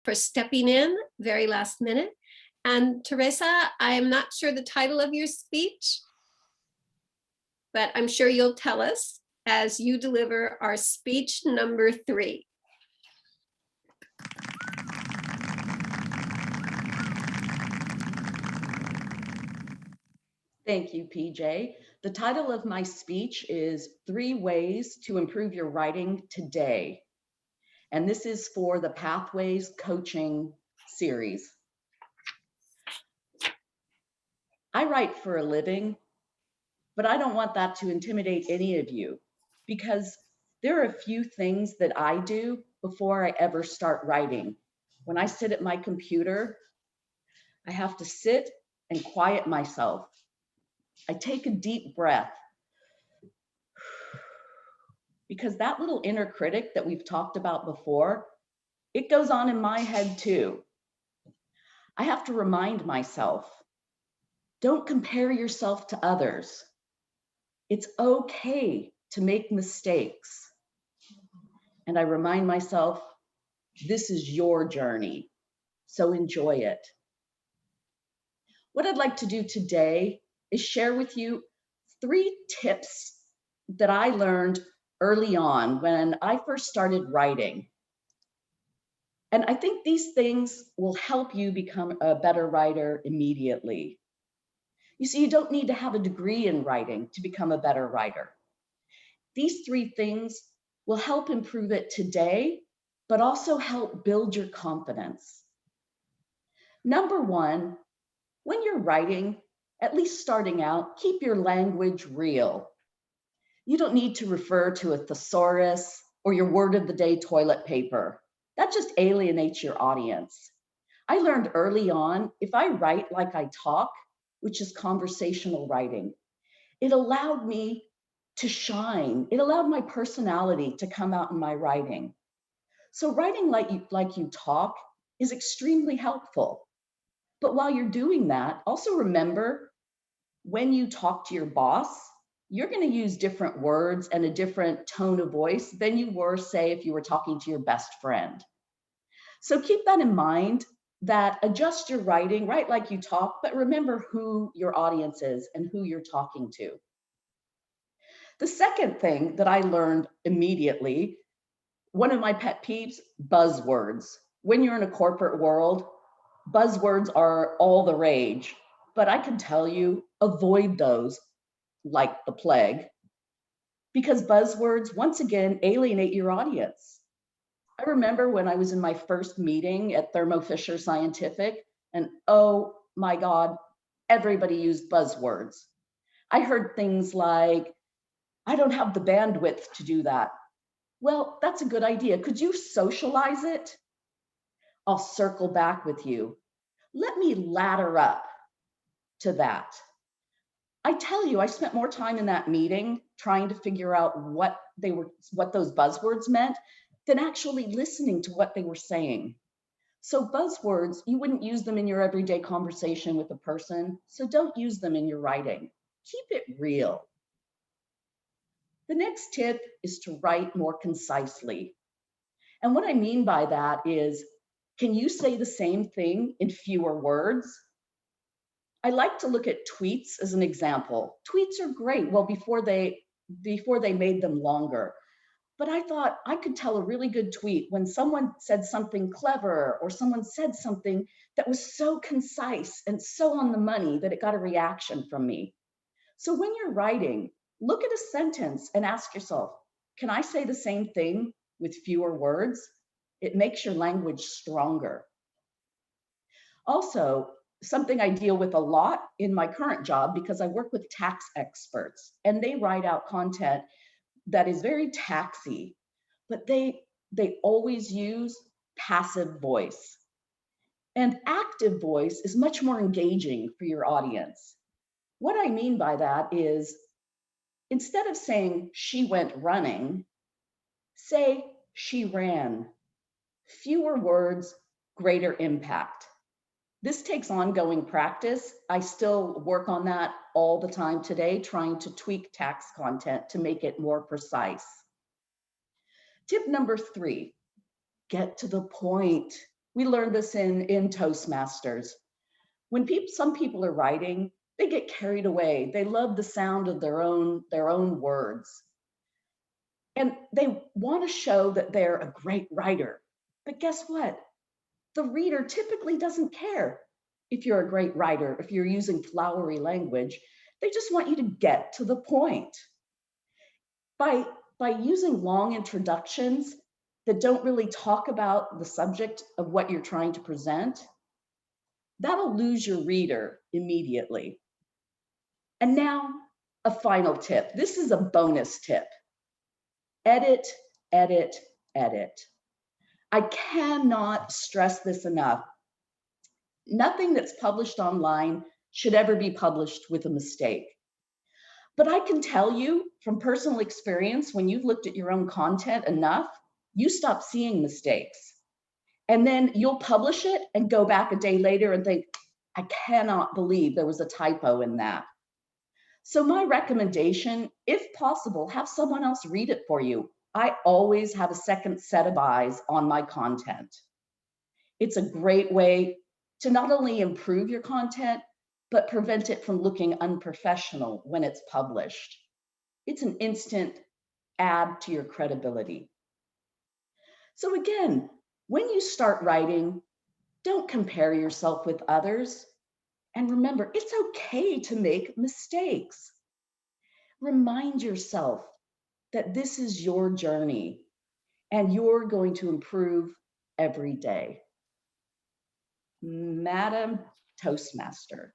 for stepping in very last minute. And Theresa, I am not sure the title of your speech, but I'm sure you'll tell us as you deliver our speech number 3. Thank you, PJ. The title of my speech is 3 Ways to Improve Your Writing Today. And this is for the Pathways Coaching series. I write for a living, but I don't want that to intimidate any of you because there are a few things that I do before I ever start writing. When I sit at my computer, I have to sit and quiet myself. I take a deep breath because that little inner critic that we've talked about before, it goes on in my head too. I have to remind myself, don't compare yourself to others. It's okay to make mistakes. And I remind myself, this is your journey, so enjoy it. What I'd like to do today is share with you 3 tips that I learned early on when I first started writing. And I think these things will help you become a better writer immediately. You see, you don't need to have a degree in writing to become a better writer. These 3 things will help improve it today, but also help build your confidence. Number 1, when you're writing, at least starting out, keep your language real. You don't need to refer to a thesaurus or your word of the day toilet paper. That just alienates your audience. I learned early on, if I write like I talk, which is conversational writing, it allowed me to shine. It allowed my personality to come out in my writing. So writing like you talk is extremely helpful. But while you're doing that, also remember when you talk to your boss, you're going to use different words and a different tone of voice than you were, say, if you were talking to your best friend. So keep that in mind, that adjust your writing, write like you talk, but remember who your audience is and who you're talking to. The second thing that I learned immediately, one of my pet peeves, buzzwords. When you're in a corporate world, buzzwords are all the rage, but I can tell you, avoid those like the plague, because buzzwords, once again, alienate your audience. I remember when I was in my first meeting at Thermo Fisher Scientific, and oh my God, everybody used buzzwords. I heard things like, I don't have the bandwidth to do that. Well, that's a good idea. Could you socialize it? I'll circle back with you. Let me ladder up to that. I tell you, I spent more time in that meeting trying to figure out what those buzzwords meant than actually listening to what they were saying. So buzzwords, you wouldn't use them in your everyday conversation with a person, so don't use them in your writing. Keep it real. The next tip is to write more concisely. And what I mean by that is, can you say the same thing in fewer words? I like to look at tweets as an example. Tweets are great, well, before they made them longer. But I thought I could tell a really good tweet when someone said something clever or someone said something that was so concise and so on the money that it got a reaction from me. So when you're writing, look at a sentence and ask yourself, can I say the same thing with fewer words? It makes your language stronger. Also, something I deal with a lot in my current job because I work with tax experts and they write out content that is very taxy, but they always use passive voice. And active voice is much more engaging for your audience. What I mean by that is, instead of saying she went running, say she ran. Fewer words, greater impact. This takes ongoing practice. I still work on that all the time today, trying to tweak tax content to make it more precise. Tip number 3, get to the point. We learned this in Toastmasters. When some people are writing, they get carried away. They love the sound of their own words. And they want to show that they're a great writer. But guess what? The reader typically doesn't care if you're a great writer, if you're using flowery language. They just want you to get to the point. By using long introductions that don't really talk about the subject of what you're trying to present, that'll lose your reader immediately. And now, a final tip. This is a bonus tip. Edit, edit, edit. I cannot stress this enough. Nothing that's published online should ever be published with a mistake. But I can tell you from personal experience, when you've looked at your own content enough, you stop seeing mistakes. And then you'll publish it and go back a day later and think, I cannot believe there was a typo in that. So my recommendation, if possible, have someone else read it for you. I always have a second set of eyes on my content. It's a great way to not only improve your content, but prevent it from looking unprofessional when it's published. It's an instant add to your credibility. So again, when you start writing, don't compare yourself with others. And remember, it's okay to make mistakes. Remind yourself that this is your journey and you're going to improve every day. Madam Toastmaster.